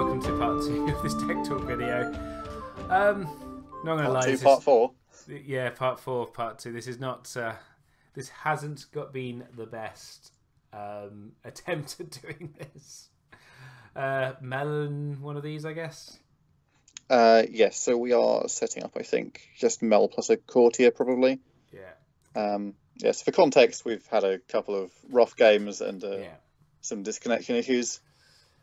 welcome to part 2 of this Tech Talk video. Not gonna lie, Part 2, Part 4. Yeah, part 4 of part 2. This is not. This hasn't been the best attempt at doing this. Melon, one of these, I guess. Yes, so we are setting up, I think, just Mel plus a courtier, probably. Yeah. Yes, for context, we've had a couple of rough games and some disconnection issues.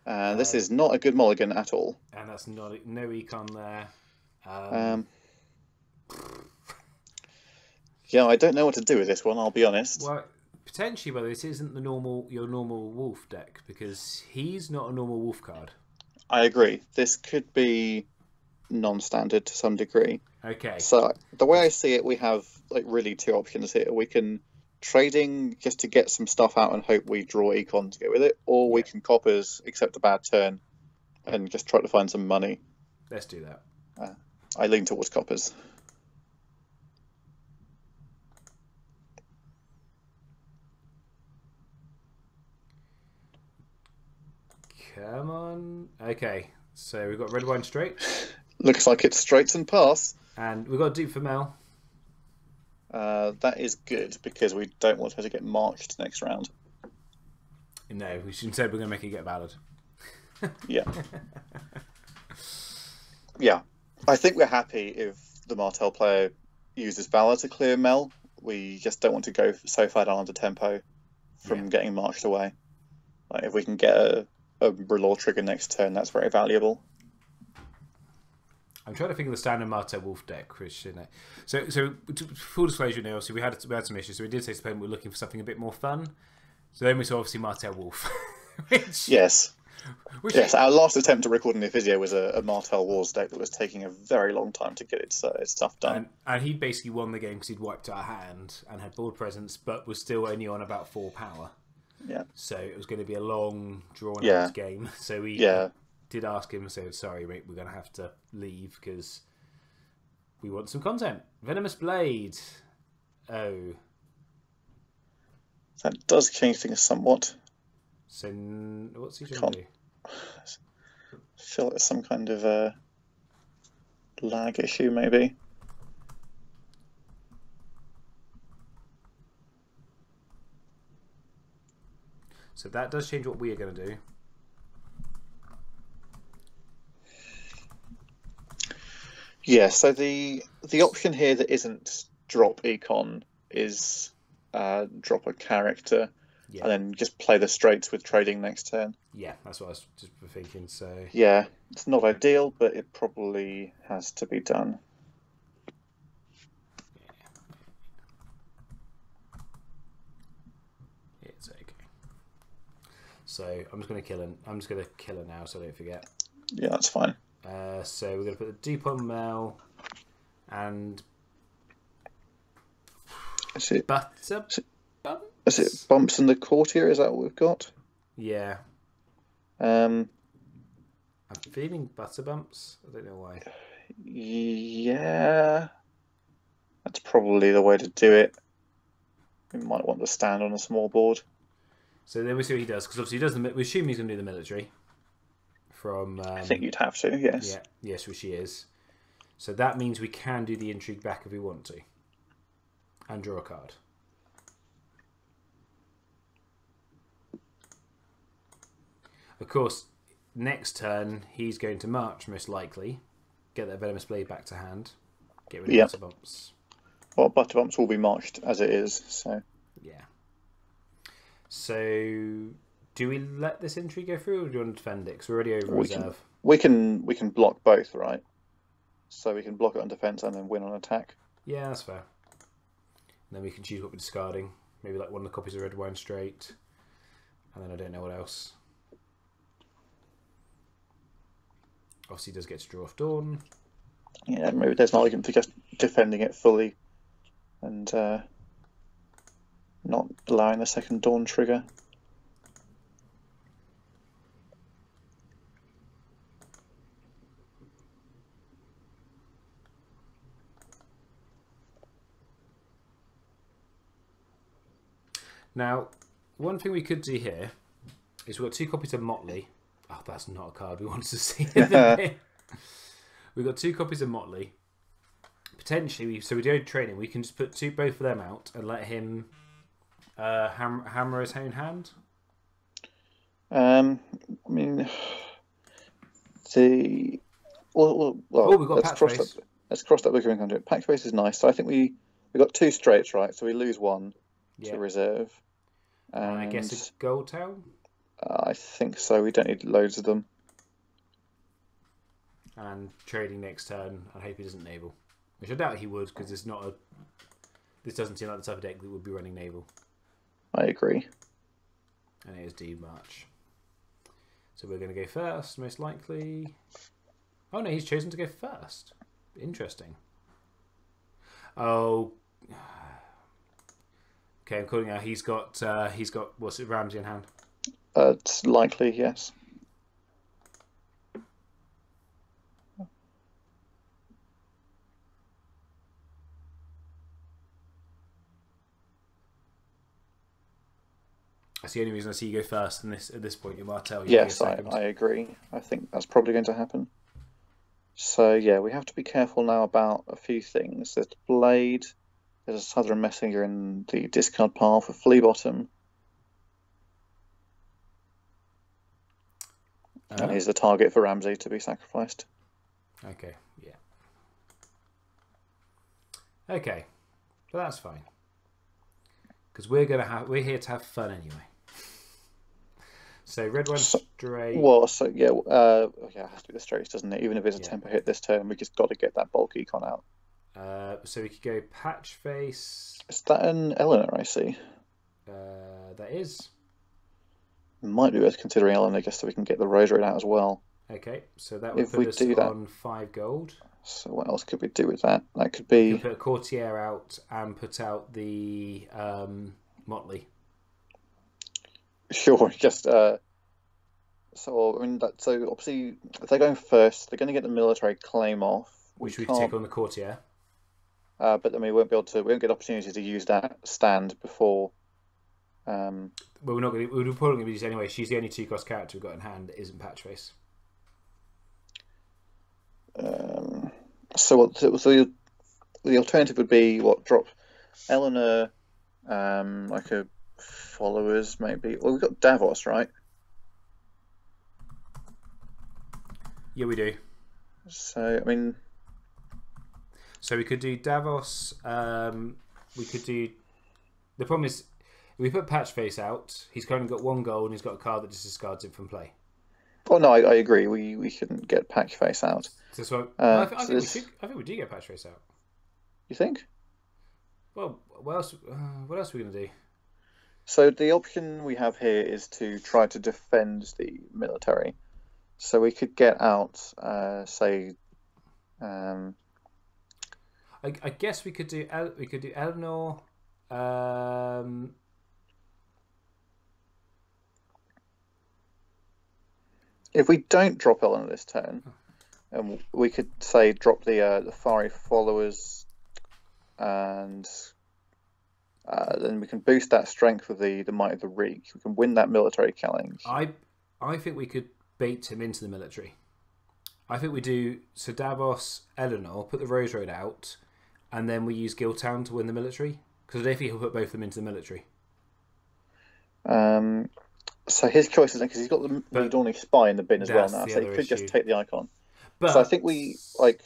This is not a good mulligan at all. And that's no econ there. Yeah, I don't know what to do with this one, I'll be honest. Well, potentially, but this isn't your normal wolf deck, because he's not a normal wolf card. I agree. This could be non-standard to some degree. Okay. So the way I see it, we have like really two options here. We can trading just to get some stuff out and hope we draw econ to go with it, or we can coppers, accept a bad turn, and just try to find some money. Let's do that. I lean towards coppers. Come on. Okay, so we've got red wine straight. Looks like it's straights and pass. And we've got a dupe for Mel. That is good, because we don't want her to get marched next round. No, we shouldn't say we're going to make her get ballad. Yeah. Yeah. I think we're happy if the Martell player uses Valor to clear Mel. We just don't want to go so far down under tempo from getting marched away. Like, if we can get a Brelaw trigger next turn, that's very valuable. I'm trying to think of the standard Martell Wolf deck, which, so full disclosure now, so we had some issues. So we did say to we were looking for something a bit more fun. So then we saw obviously Martell Wolf. Yes, our last attempt to record an video was a Martell Wars deck that was taking a very long time to get its stuff done. And he basically won the game because he'd wiped our hand and had board presence, but was still only on about 4 power. Yeah. So it was going to be a long, drawn-out game. So we did ask him and said, sorry, mate, we're going to have to leave because we want some content. Venomous Blade. Oh. That does change things somewhat. So what's he trying to do? I feel like there's some kind of lag issue, maybe. So that does change what we are going to do. Yeah, so the option here that isn't drop econ is drop a character and then just play the straights with trading next turn. Yeah, that's what I was just thinking. So yeah, it's not ideal, but it probably has to be done. It's okay. So I'm just going to kill him. I'm just going to kill her now, so I don't forget. Yeah, that's fine. So we're going to put the dupe on Mel and Is it bumps? Is it bumps in the courtier? Is that what we've got? Yeah. I'm feeling butter bumps. I don't know why. Yeah, that's probably the way to do it. We might want to stand on a small board. So then we see what he does, because obviously he does we assume he's going to do the military. From I think you'd have to, yes. Yeah, yes, which he is. So that means we can do the intrigue back if we want to, and draw a card. Of course, next turn he's going to march most likely, get that Venomous Blade back to hand, get rid of Butter Bumps. Well, Butter Bumps will be marched as it is, so yeah. So do we let this intrigue go through, or do you want to defend it? Because we're already over reserve. We can block both, right? So we can block it on defense and then win on attack. Yeah, that's fair. And then we can choose what we're discarding. Maybe like one of the copies of Red Wine Straight, and then I don't know what else. Obviously, he does get to draw off Dawn. Yeah, maybe there's an argument for just defending it fully and not allowing the second Dawn trigger. Now, one thing we could do here is we've got 2 copies of Motley, Oh, that's not a card we wanted to see in the bin. We've got 2 copies of Motley. Potentially, so we do training. We can just put both of them out and let him hammer his own hand. I mean, well, we've got patch face. Let's cross that before we come to it. Patch face is nice. So I think we got 2 straights, right? So we lose 1 to reserve. And I guess a gold tail. I think so. We don't need loads of them. And trading next turn. I hope he doesn't naval, which I doubt he would, because it's not a. This doesn't seem like the type of deck that would be running naval. I agree. And it is Deed March. So we're going to go first, most likely. Oh no, he's chosen to go first. Interesting. Oh. Okay, I'm calling out. He's got what's it? Ramsey in hand. It's likely, yes. That's the only reason I see you go first in this at this point. You might tell you. Yes, I agree. I think that's probably going to happen. So yeah, we have to be careful now about a few things. There's Blade. There's a Southern Messenger in the discard pile for Flea Bottom. And he's the target for Ramsey to be sacrificed. Okay, yeah. Okay, but that's fine. Because we're here to have fun anyway. So red one straight. Well, so yeah, it has to be the straights, doesn't it? Even if it's a tempo hit this turn, we just got to get that bulk econ out. So we could go patch face. Is that an Eleanor? I see. That is. Might be worth considering Eleanor, just so we can get the Rosary out as well. Okay, so that would put us on 5 gold. So what else could we do with that? That could be. We could put a Courtier out and put out the Motley. Sure, just so I mean so obviously if they're going first, they're going to get the military claim off, which we can take on the Courtier. But then we won't get opportunity to use that stand before. Well, we're probably going to use anyway. She's the only 2-cost character we've got in hand that isn't patch face. So the alternative would be drop Eleanor, like a followers maybe. Well, we've got Davos, right? Yeah, we do. So I mean, so we could do Davos. We could do. The problem is, if we put patch face out, he's currently got 1 gold and he's got a card that just discards it from play. Oh no, I agree. We shouldn't get patch face out. So I think we do get patch face out. You think? Well, what else? What else are we gonna do? So the option we have here is to try to defend the military. So we could get out, say. I guess we could do Eleanor. If we don't drop Eleanor this turn, we could say drop the Fiery Followers, and then we can boost that strength with the Might of the Reek. We can win that military challenge. I think we could bait him into the military. I think we do Davos, Eleanor, put the Rose Road out, and then we use Giltown to win the military. Because I don't think he'll put both of them into the military. So his choice is because he's got the Dawning Spy in the bin as well now, so he could just take the icon. But so I think we like.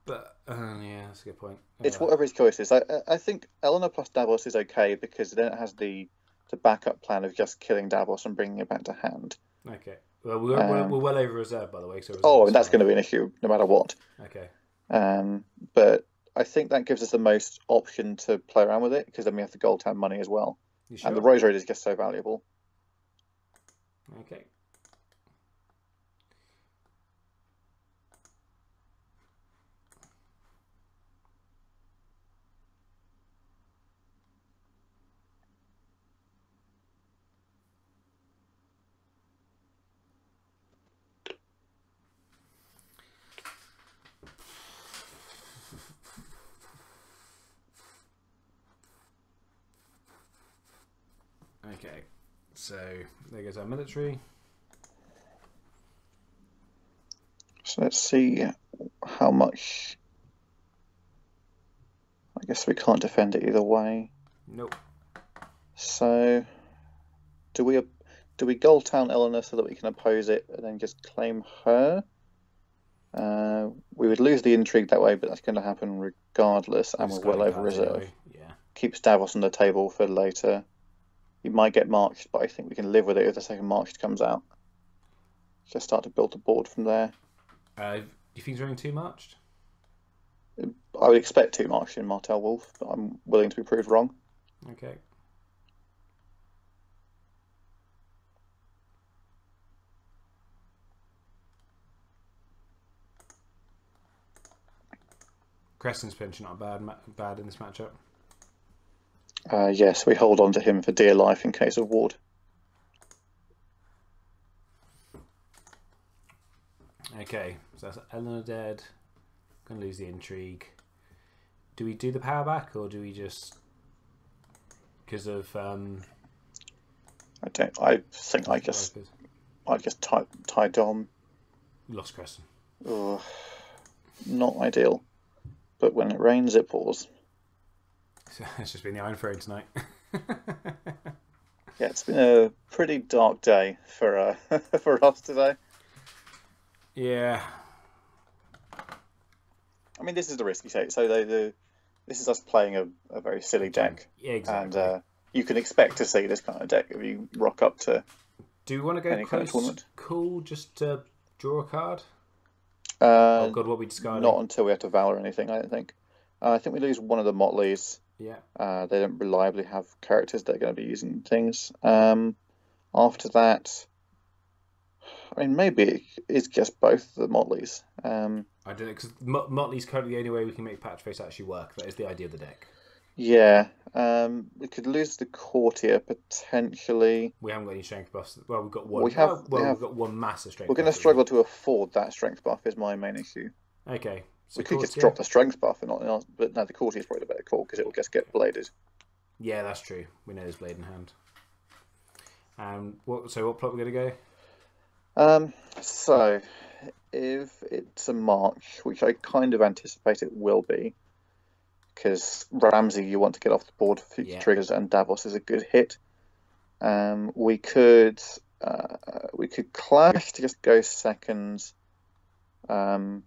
But yeah, that's a good point. It's whatever his choice is. I think Eleanor plus Davos is okay because then it has the backup plan of just killing Davos and bringing it back to hand. Okay. Well, we're well over reserve, by the way. So I mean, that's going to be an issue no matter what. Okay. But I think that gives us the most option to play around with it because then we have the gold town money as well, sure? And the Rose Raid is just so valuable. Okay. Okay, so there goes our military. So let's see how much. I guess we can't defend it either way. Nope. So do we Gold Town Eleanor so that we can oppose it and then just claim her? We would lose the intrigue that way, but that's going to happen regardless, and we're well over reserve. Anyway. Yeah. Keeps Davos on the table for later. He might get marched, but I think we can live with it if the second marched comes out. Just start to build the board from there. Do you think he's running 2 marched? I would expect 2 marched in Martell Wolf, but I'm willing to be proved wrong. Okay. Crescent's potentially not bad in this matchup. Yes, we hold on to him for dear life in case of ward. Okay, so that's Eleanor dead. Gonna lose the intrigue. Do we do the power back, or do we just because of? I think I just tie Dom. Lost Crescent. Ugh, not ideal, but when it rains, it pours. So it's just been the Iron Throne tonight. Yeah, it's been a pretty dark day for for us today. Yeah. I mean, this is the risky take. So this is us playing a very silly deck. Yeah, exactly. And you can expect to see this kind of deck if you rock up to. Do we want to go any kind of tournament? Cool, just to draw a card? Oh God, what we discarding? Not until we have to Valor anything, I don't think. I think we lose one of the Motleys. Yeah. They don't reliably have characters that are going to be using things. After that, I mean, maybe it's just both the Motleys. I don't know, because Motley's currently the only way we can make Patch Face actually work. That is the idea of the deck. Yeah. We could lose the Courtier potentially. We haven't got any strength buffs. Well, we've got one. We've got one massive strength. We're going to struggle to afford that strength buff. Is my main issue. Okay. So we could just drop the strength buff, but no, the Courtier is probably the better call because it will just get bladed. Yeah, that's true. We know there's blade in hand. What plot we're going to go? So if it's a march, which I kind of anticipate it will be, because Ramsey you want to get off the board for future triggers, and Davos is a good hit. We could clash to just go seconds. Yeah.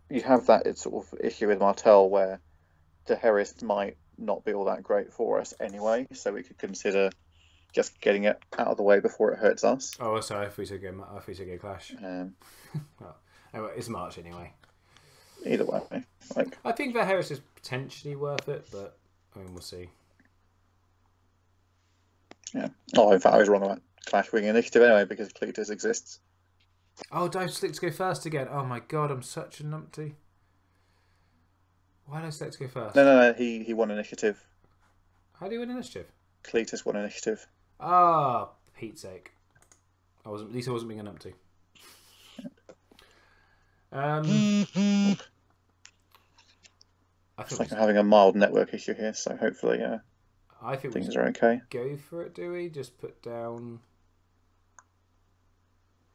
You have that sort of issue with Martell where the Herist might not be all that great for us anyway, so we could consider just getting it out of the way before it hurts us. Oh, sorry, if we should go clash. Well, anyway, it's March anyway. Either way, I think the Herist is potentially worth it, but I mean, we'll see. Yeah. Oh, in fact, I was wrong about Clash Wing Initiative anyway because Cletus exists. Oh, Dive Slick to go first again. Oh my God, I'm such a numpty. Why did I select to go first? No. He won initiative. How do you win initiative? Cletus won initiative. Ah, Pete's sake. At least I wasn't being a numpty. It's like I'm having a mild network issue here, so hopefully I think things are okay. Go for it, do we? Just put down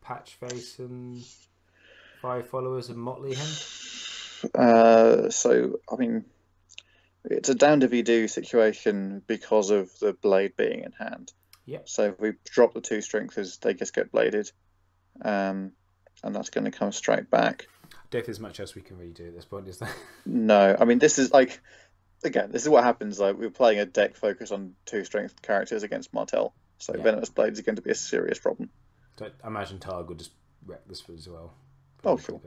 Patch Face and 5 followers and Motley him? So, I mean, it's a down to do situation because of the blade being in hand. Yep. So if we drop the 2 strengths, they just get bladed. And that's going to come straight back. I don't think there's much else we can really do at this point, is there? No. I mean, this is like... Again, this is what happens. Like we're playing a deck focused on 2 strength characters against Martell. So Venomous Blades is going to be a serious problem. I imagine Targ will just wreck this as well. Oh, sure.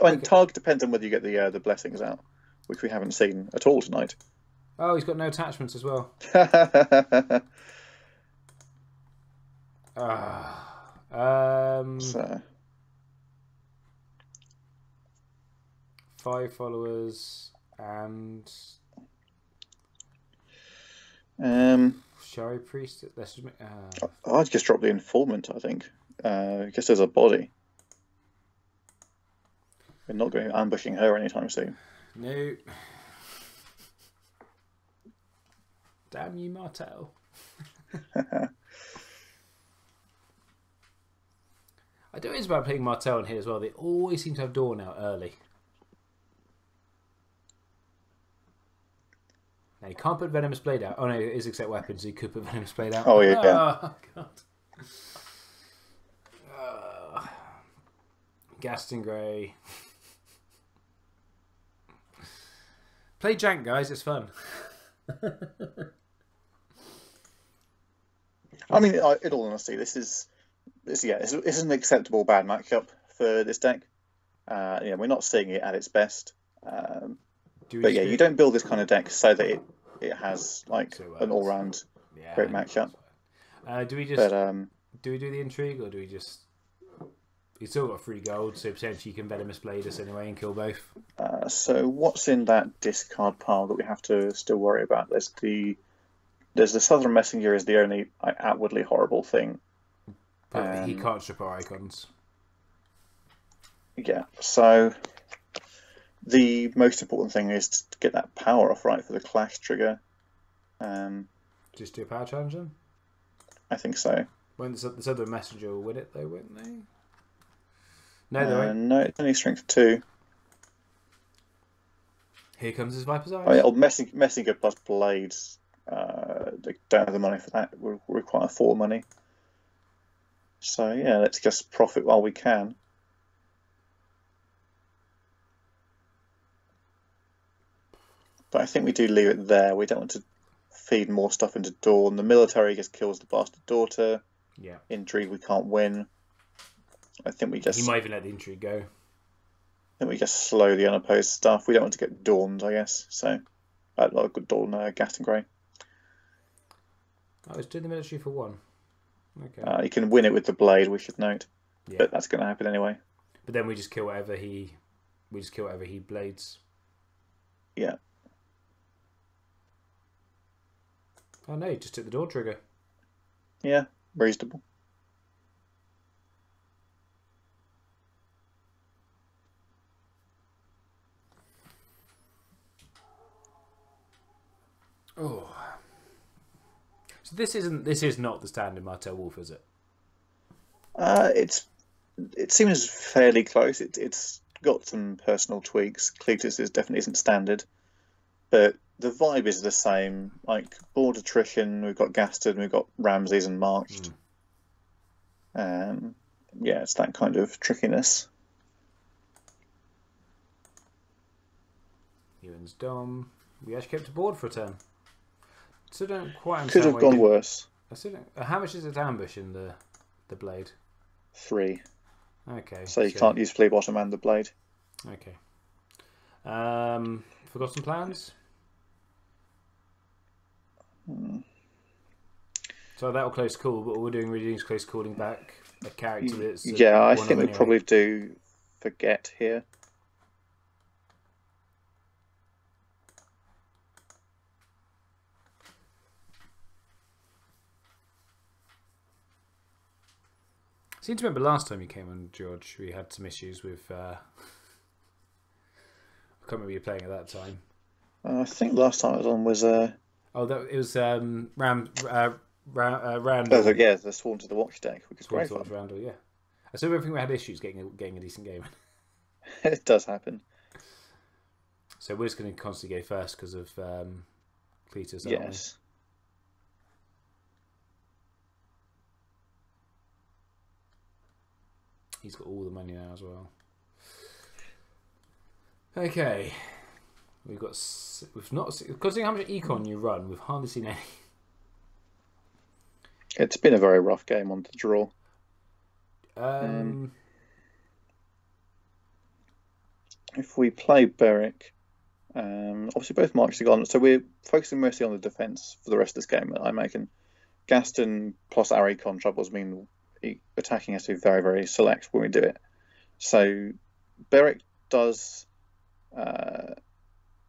I mean, Targ depends on whether you get the blessings out, which we haven't seen at all tonight. Oh, he's got no attachments as well. So 5 followers and Shari Priest. Let's just make, I'd just drop the informant. I think just as a body. We're not going to be ambushing her anytime soon. No. Damn you, Martell. I do it's about playing Martel in here as well. They always seem to have Dawn out early. Now you can't put Venomous Blade out. Oh no, it is except weapons, so you could put Venomous Blade out. Oh yeah. Oh god. Gaston Grey. Play Jank, guys. It's fun. I mean, in all honesty, this is an acceptable bad matchup for this deck. We're not seeing it at its best. But yeah, you don't build this kind of deck so that it has like an all-round great matchup. Do we just do we do the intrigue, or do we just? He's still got 3 gold, so potentially you can Venomous Blade us anyway and kill both. So what's in that discard pile that we have to still worry about? There's the Southern Messenger is the only outwardly horrible thing. But he can't strip our icons. Yeah, so the most important thing is to get that power off right for the Clash trigger. Just do a power challenge then? I think so. When the Southern Messenger will win it though, won't they? No, they won't. No, it's only strength 2. Here comes his Viper's Eyes. Oh, yeah, Messenger plus Blades. They don't have the money for that. We require 4 money. So yeah, let's just profit while we can. But I think we do leave it there. We don't want to feed more stuff into Dawn. The military just kills the bastard daughter. Yeah. Intrigue we can't win. I think we just... He might even let the intrigue go. I think we just slow the unopposed stuff. We don't want to get dawned, I guess. So, not a good dawn, Gaston Grey. I was doing the military for 1. Okay. You can win it with the blade, we should note. Yeah. But that's going to happen anyway. But then we just kill whatever he... We just kill whatever he blades. Yeah. Oh no, he just took the door trigger. Yeah, reasonable. Oh. So this is not the standard Martel Wolf, is it? It seems fairly close. It's got some personal tweaks. Cletus definitely isn't standard, but the vibe is the same. Like board attrition, we've got Gaston, we've got Ramses and Marched. Yeah, it's that kind of trickiness. Ewan's Dom. We actually kept a board for a turn. So don't quite understand. Could have gone worse. I still don't, how much is it to ambush in the blade? 3. Okay. So you can't use flea bottom and the blade. Okay. Forgotten plans? So that will close call, but all we're doing really is close calling back a character that's... Yeah, I think we probably do forget here. I seem to remember last time you came on, George, we had some issues with... I can't remember you playing at that time. I think last time I was on was... it was Randall. Yeah, the Sworn to the Watch deck, which is great fun. Randall, yeah. I still think we had issues getting a decent game. It does happen. So we're just going to constantly go first because of Cletus, yes. He's got all the money now as well. Okay. We've not, considering how much econ you run, we've hardly seen any. It's been a very rough game on the draw. If we play Beric, obviously both marks are gone, so we're focusing mostly on the defense for the rest of this game. I imagine Gaston plus our econ troubles mean attacking has to be very, very select when we do it. So Beric does...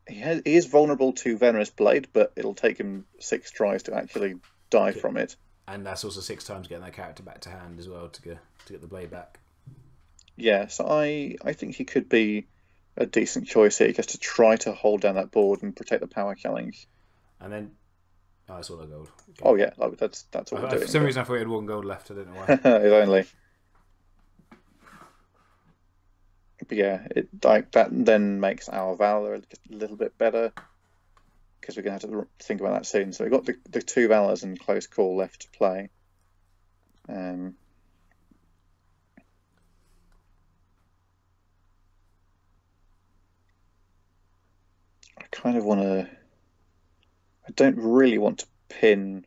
he is vulnerable to Venomous Blade, but it'll take him 6 tries to actually die from it. And that's also 6 times getting that character back to hand as well to get the blade back. Yeah, so I think he could be a decent choice here just to try to hold down that board and protect the power challenge. And then... Oh, that's all the gold. Okay. Oh yeah, that's all we're doing. For some reason I thought we had 1 gold left, I don't know why. If only. But yeah, it like that then makes our Valor just a little bit better because we're going to have to think about that soon. So we've got the 2 Valors and Close Call left to play. I kind of want to. I don't really want to pin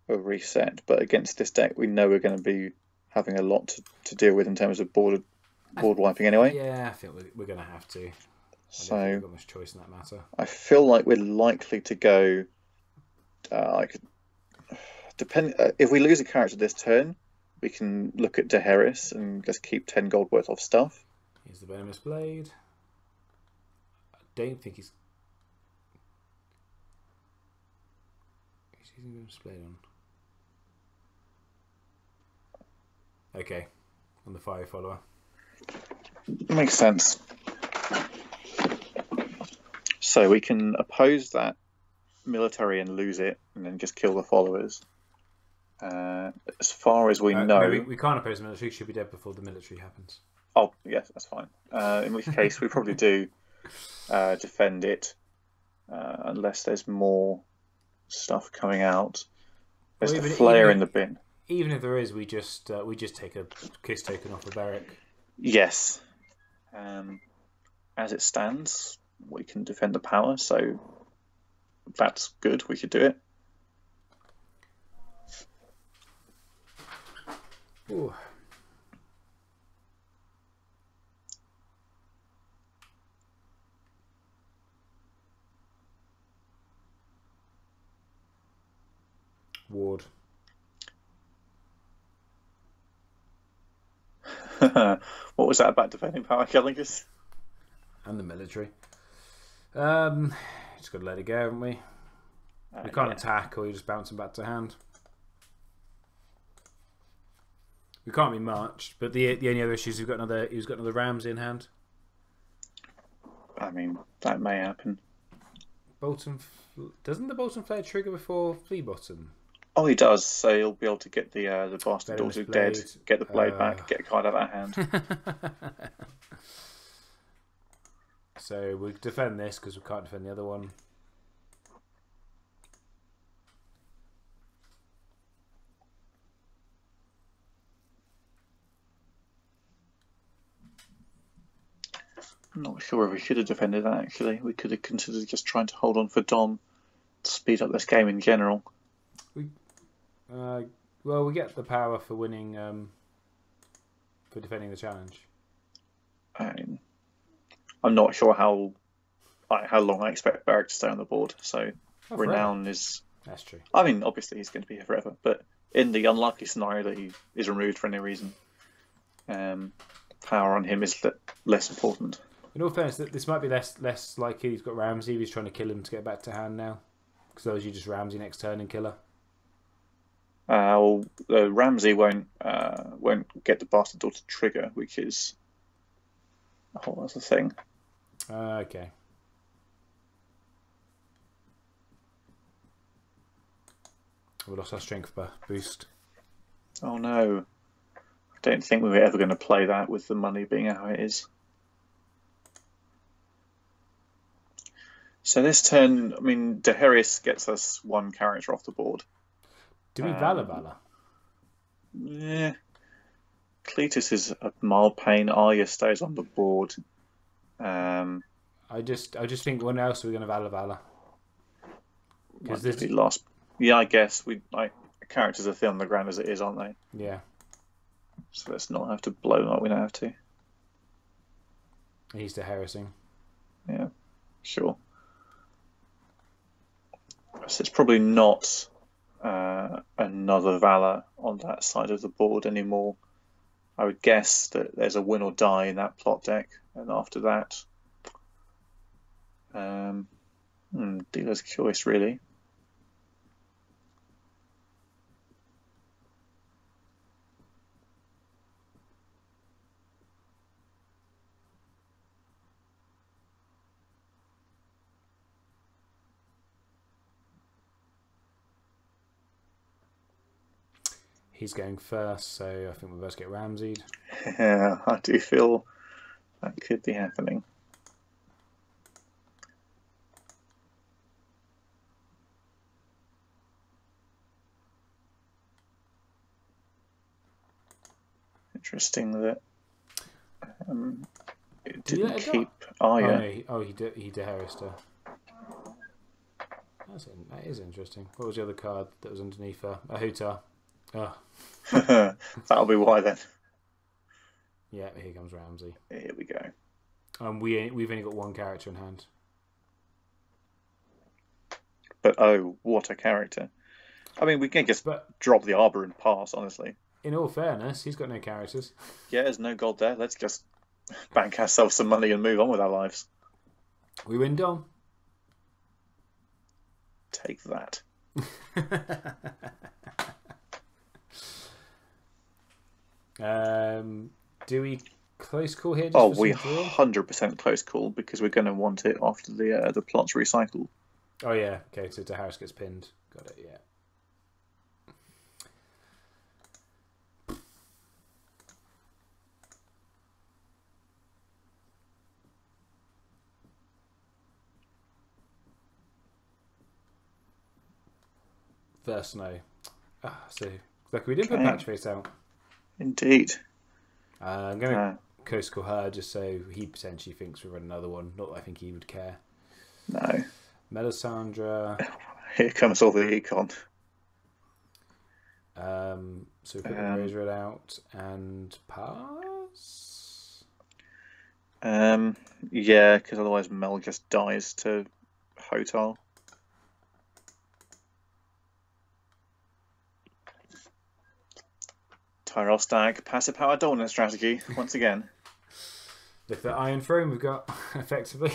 a reset, but against this deck, we know we're going to be having a lot to deal with in terms of board wiping anyway. Yeah, I think we're going to have to. So I don't think we've got much choice in that matter. I feel like we're likely to go. If we lose a character this turn, we can look at Daggers and just keep 10 gold worth of stuff. Here's the Venomous Blade. I don't think he's using Venomous Blade on. Okay, on the Fire Follower. Makes sense. So we can oppose that military and lose it, and then just kill the followers. As far as we know, no, we can't oppose the military. Should be dead before the military happens. Oh yes, that's fine. In which case, we probably do defend it, unless there's more stuff coming out. There's the flare in the bin. Even if there is, we just take a kiss token off of Beric. Yes. As it stands, we can defend the power, so that's good. We could do it. Ooh. Ward. What was that about defending power killing us? And the military. Just got to let it go, haven't we? We can't attack, or you just bounce them back to hand. We can't be marched, but the only other issue is he's got another Ramsey in hand. I mean, that may happen. Doesn't the Bolton Flare trigger before Flea Bottom? Oh, he does. So he'll be able to get the bastard daughter dead, get the blade back, get a card out of our hand. So we defend this because we can't defend the other one. I'm not sure if we should have defended that, actually. We could have considered just trying to hold on for Dom to speed up this game in general. Well, we get the power for winning, for defending the challenge. I'm not sure how long I expect Beric to stay on the board, so Renown is... That's true. I mean, obviously he's going to be here forever, but in the unlikely scenario that he is removed for any reason, power on him is less important. In all fairness, this might be less likely. He's got Ramsey. He's trying to kill him to get back to hand now. Because otherwise you just Ramsey next turn and kill her. Ramsey won't get the bastard daughter trigger, which is that's the thing. Okay. We lost our strength boost. Oh no! I don't think we were ever going to play that with the money being how it is. So this turn, I mean, Daggers gets us one character off the board. Do we Valor? Yeah. Cletus is a mild pain. Arya stays on the board. I just think when else are we going to Valor? Because this last. Yeah, I guess characters are thin on the ground as it is, aren't they? Yeah. So let's not have to blow like we now have to. He's Daggers-ing. Yeah, sure. So it's probably not another Valor on that side of the board anymore. I would guess that there's a win or die in that plot deck, and after that, dealer's choice really. He's going first, so I think we'll both get Ramseyed. Yeah, I do feel That could be happening. Interesting that it didn't keep Arya. Oh, he deherissed her. That is interesting. What was the other card that was underneath her? A Hooter. Oh. That'll be why then. Yeah, here comes Ramsay. Here we go. We've only got one character in hand. But oh, what a character! I mean, we can just drop the Arbor and pass. Honestly. In all fairness, he's got no characters. Yeah, there's no god there. Let's just bank ourselves some money and move on with our lives. We win Dom. Take that. Do we close call here? Oh, we 100% close call because we're going to want it after the plots recycle. Oh yeah, okay. So Harris gets pinned. Got it. Yeah. First no. So like we did put patch face out. Indeed. I'm going to coast call her just so he potentially thinks we run another one. Not that I think he would care. No. Melisandre. Here comes all the econ. So we put the Razor out and pass. Yeah, because otherwise Mel just dies to Hotel. Tyrell Stag, passive power dominant strategy, once again. With the Iron Throne we've got, effectively.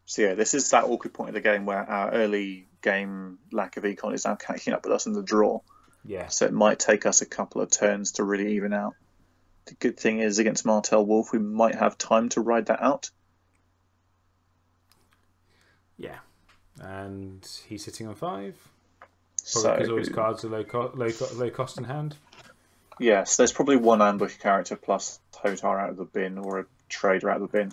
So yeah, this is that awkward point of the game where our early game lack of econ is now catching up with us in the draw. Yeah. So it might take us a couple of turns to really even out. The good thing is against Martell Wolf, we might have time to ride that out. Yeah. And he's sitting on 5. Probably because all his cards are low cost in hand. Yes, there's probably one ambush character plus Hotar out of the bin or a trader out of the bin.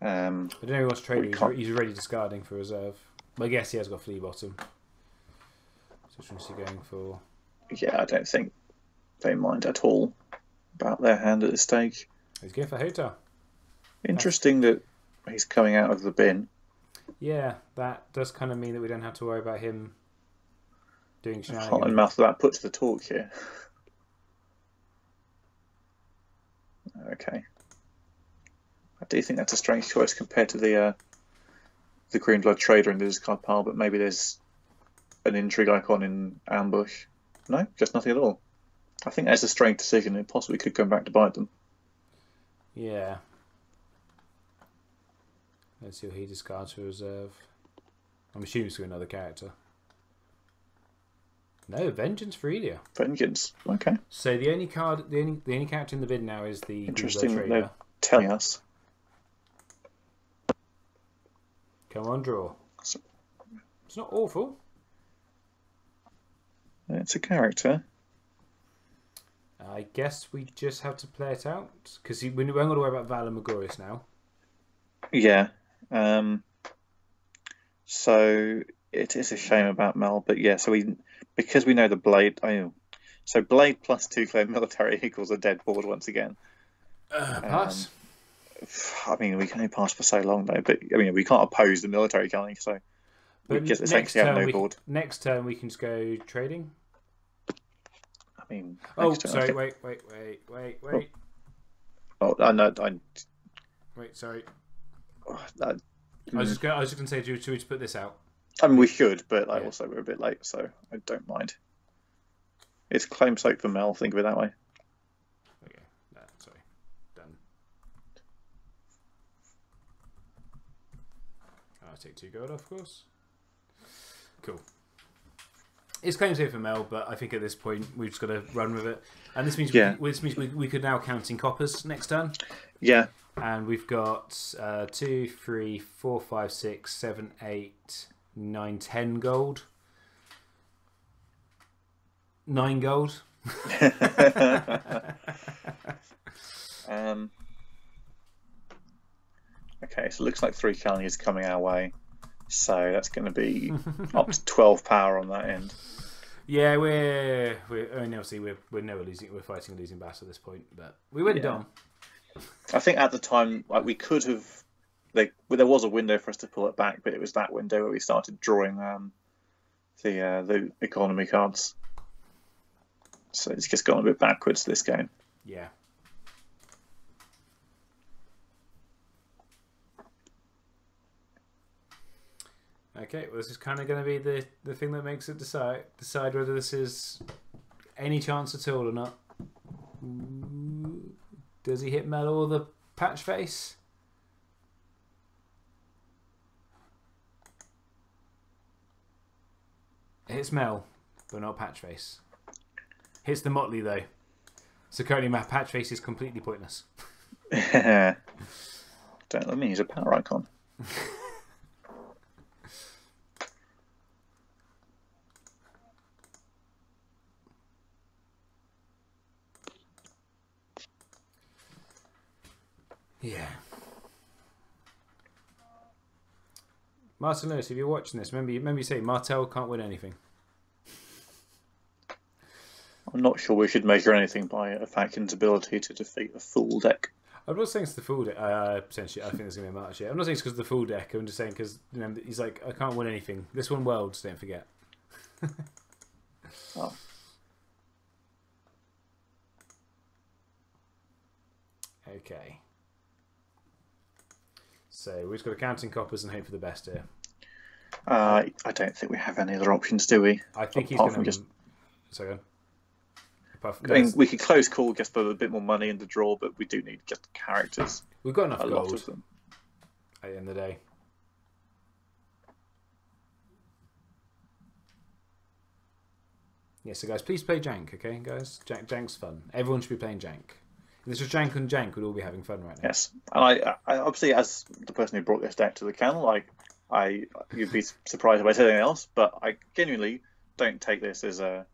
I don't know what's trading. He's already discarding for reserve. I guess he has got flea bottom. So which one's he going for? Yeah, I don't think they mind at all about their hand at this stage. He's going for Hotar. Interesting that he's coming out of the bin. Yeah, that does kind of mean that we don't have to worry about him doing shenanigans. Heart and mouth that puts the torque here. Okay. I do think that's a strange choice compared to the Green Blood Trader in the discard pile, but maybe there's an intrigue icon in ambush. No, just nothing at all. I think that's a strange decision. It possibly could come back to bite them. Yeah. Let's see what he discards for reserve. I'm assuming it's another character. No, Vengeance for Elia. Vengeance. Okay. So the only character in the bin now is the Interesting Green Blood that they're Trader. telling us. Come on, draw. It's not awful. It's a character. I guess we just have to play it out because we haven't got to worry about Val and Magoris now. Yeah. So it is a shame about Mel, but yeah. So because we know the blade. So blade plus 2 clear military equals a dead board once again. Pass. I mean, we can only pass for so long though. But I mean, we can't oppose the military killing, so we just essentially have no board. Next turn we can just go trading. I mean, sorry. Wait. Oh, I know. Wait, sorry. I was just going to say, should we just put this out? I mean, we should, but also we're a bit late, so I don't mind. It's claim soak for Mel. Think of it that way. Okay. No, sorry. Done. I'll take 2 gold, of course. Cool. It's claim safe for Mel, but I think at this point we've just got to run with it. And this means we could now count in coppers next turn. Yeah. And we've got 2, 3, 4, 5, 6, 7, 8, 9, 10 gold. 9 gold. Okay, so it looks like 3 colonies coming our way. So that's going to be up to 12 power on that end. Yeah, I mean, obviously we're never losing. We're fighting a losing battle at this point, but we went down. I think at the time, like, we could have. There was a window for us to pull it back, but it was that window where we started drawing the economy cards. So it's just gone a bit backwards this game. Yeah. Okay, well, this is kind of going to be the thing that makes it decide whether this is any chance at all or not. Does he hit Mel or the patch face? It hits Mel, but not patch face. Hits the Motley though. So currently my patch face is completely pointless. Don't let me use a power icon. Yeah. Martin Lewis, if you're watching this, remember you say Martel can't win anything. I'm not sure we should measure anything by a faction's ability to defeat a full deck. I'm not saying it's the full deck. Potentially, I think there's going to be a match here. I'm not saying it's because of the full deck. I'm just saying because he's like, I can't win anything. This one worlds, don't forget. Oh. Okay. So we've just got to count in coppers and hope for the best here. I don't think we have any other options, do we? I think he's going to just. Sorry. I mean, we could close call just for a bit more money in the draw, but we do need just characters. We've got enough gold. Lot of them. At the end of the day. Yeah, so guys, please play Jank, okay, guys? Jank's fun. Everyone should be playing Jank. If this was Jank and Jank, we'd all be having fun right now. Yes, and I obviously, as the person who brought this deck to the channel, you'd be surprised if I said anything else, but I genuinely don't take this as a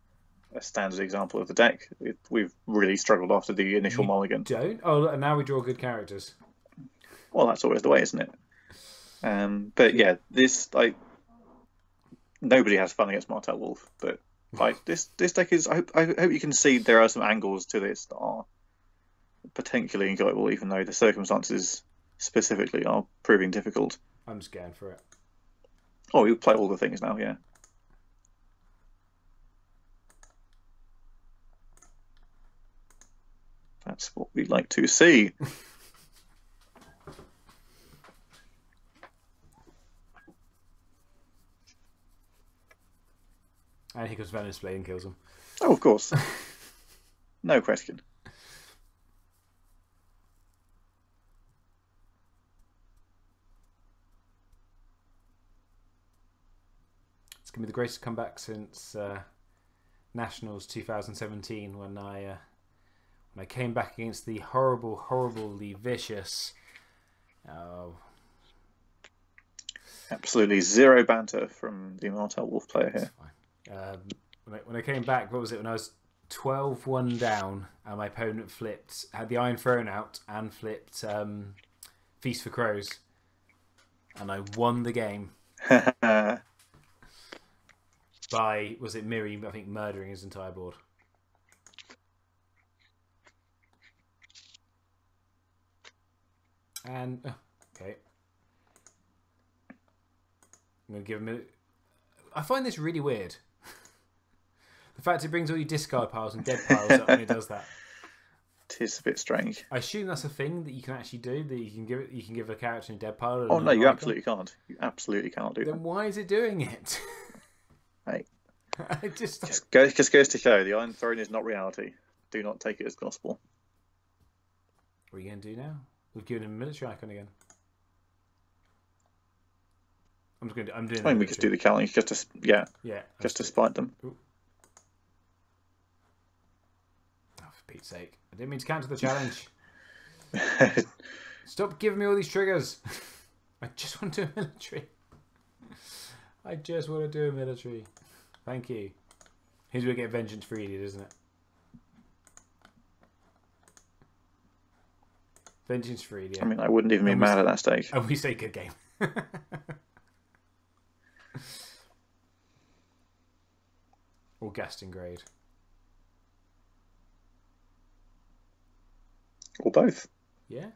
standard example of the deck. We've really struggled after the initial mulligan. Don't? Oh, and now we draw good characters. Well, that's always the way, isn't it? But yeah, this nobody has fun against Martel Wolf, but this deck is. I hope you can see there are some angles to this that are potentially enjoyable, even though the circumstances specifically are proving difficult. I'm just going for it. Oh, you play all the things now, yeah. That's what we'd like to see. And he comes Venomous Blade and kills him. Oh, of course. No question. It's going to be the greatest comeback since Nationals 2017 when I came back against the horribly vicious. Absolutely zero banter from the Martel Wolf player here. When I came back, what was it? When I was 12-1 down, and my opponent had the Iron Throne out and flipped Feast for Crows, and I won the game by, was it Miri? I think murdering his entire board. And okay, I'm gonna give him a. I find this really weird. The fact it brings all your discard piles and dead piles up when it does that. It is a bit strange. I assume that's a thing that you can actually do. That you can give a character a dead pile. Oh no, you absolutely can't. You absolutely can't do that. Then why is it doing it? Hey, I just goes to show the Iron Throne is not reality. Do not take it as gospel. What are you going to do now? We've given him a military icon again. I'm doing. I mean, we just do the challenge just to just to spite them. Ooh. Oh, for Pete's sake! I didn't mean to cancel the challenge. Stop giving me all these triggers. I just want to do a military. I just want to do a military. Thank you. Here's where we get vengeance for idiot, isn't it? Vengeance Free, yeah. I mean, I wouldn't even be mad at that stage. And we say good game. Or Gaston Grade. Or both. Yeah.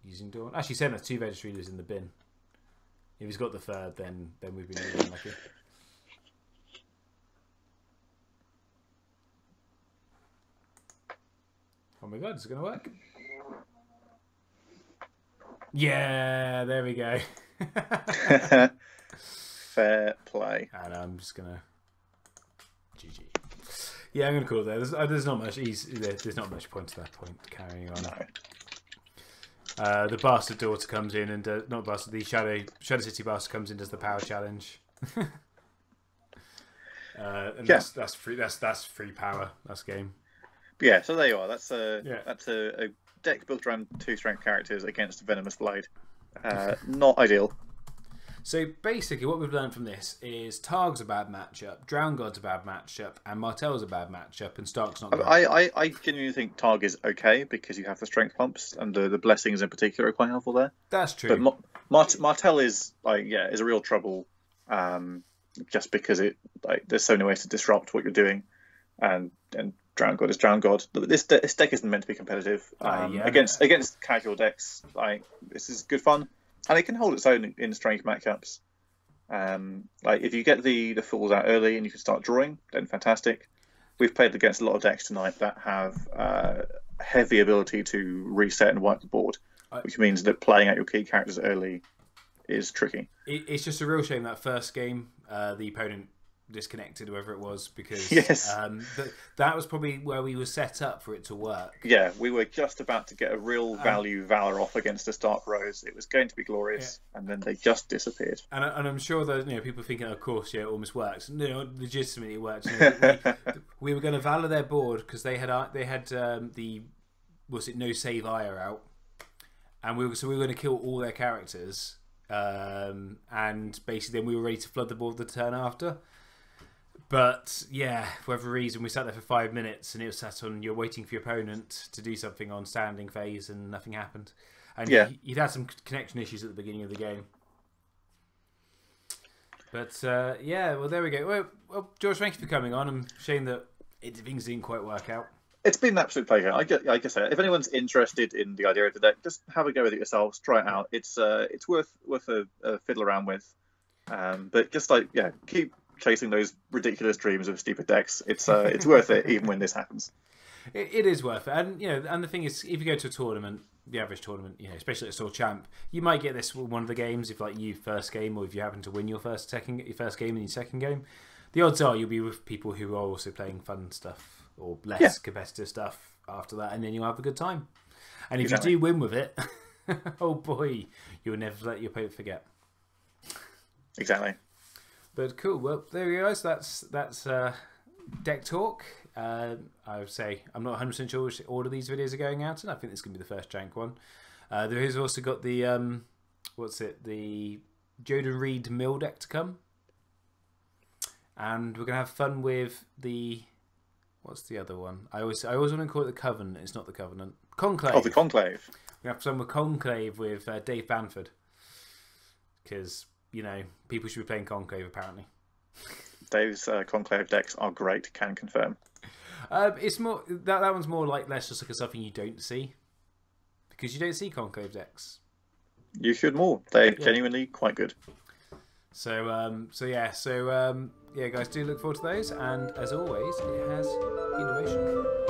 Using Dawn. Actually, saying that 2 Vengeance Readers in the bin. If he's got the third, then we've been really unlucky. Oh my god, is it going to work? Yeah, there we go. Fair play. And I'm just going to... GG. Yeah, I'm going to call it there. There's not much there's not much point to that point carrying on. No. The Bastard Daughter comes in and not Bastard, the Shadow City Bastard comes in, does the power challenge. And that's free. That's free power. That's game. Yeah, so there you are. That's a deck built around 2 strength characters against Venomous Blade. Not ideal. So basically, what we've learned from this is Targ's a bad matchup, Drown God's a bad matchup, and Martell's a bad matchup, and Stark's not. I genuinely think Targ is okay because you have the strength pumps and the blessings in particular are quite helpful there. That's true. But Martell is is a real trouble, just because there's so many ways to disrupt what you're doing, and Drown God is Drown God. This deck isn't meant to be competitive against casual decks. This is good fun. And it can hold its own in strange matchups. If you get the fools out early and you can start drawing, then fantastic. We've played against a lot of decks tonight that have heavy ability to reset and wipe the board, which means that playing out your key characters early is tricky. It's just a real shame that first game the opponent disconnected, whoever it was, because that was probably where we were set up for it to work. Yeah, we were just about to get a real value Valor off against the Stark Rose. It was going to be glorious, and then they just disappeared. And I'm sure that people thinking, of course, it almost works. No, legitimately it works. We were going to Valor their board because they had the no save Ire out, and we were going to kill all their characters, and basically then we were ready to flood the board the turn after. But yeah, for whatever reason, we sat there for 5 minutes, and it was sat on. You're waiting for your opponent to do something on standing phase, and nothing happened. And you'd had some connection issues at the beginning of the game. But well, there we go. Well, George, thank you for coming on. I'm ashamed that things didn't quite work out. It's been an absolute pleasure. I guess if anyone's interested in the idea of the deck, just have a go with it yourselves. Try it out. It's worth a fiddle around with. But just keep chasing those ridiculous dreams of stupid decks. It's worth it even when this happens. It is worth it, and and the thing is, if you go to a tournament, the average tournament, especially at Store Champ, you might get this one of the games if you first game, or if you happen to win your first game and your second game. The odds are you'll be with people who are also playing fun stuff or less competitive stuff after that, and then you'll have a good time. And if you do win with it, oh boy, you'll never let your opponent forget. Exactly. But cool. Well, there we go. So that's deck talk. I would say I'm not 100% sure which order these videos are going out in. I think this is going to be the first Jank one. There is also got the the Joden Reed Mill deck to come, and we're gonna have fun with the what's the other one? I always want to call it the Covenant. It's not the Covenant. Conclave. Oh, the Conclave. We have fun with Conclave with Dave Banford, because people should be playing Conclave apparently. Dave's Conclave decks are great, can confirm. It's more that one's more like less just like something you don't see, because you don't see Conclave decks. You should more. They're genuinely quite good. So guys, do look forward to those, and as always, it has been emotional.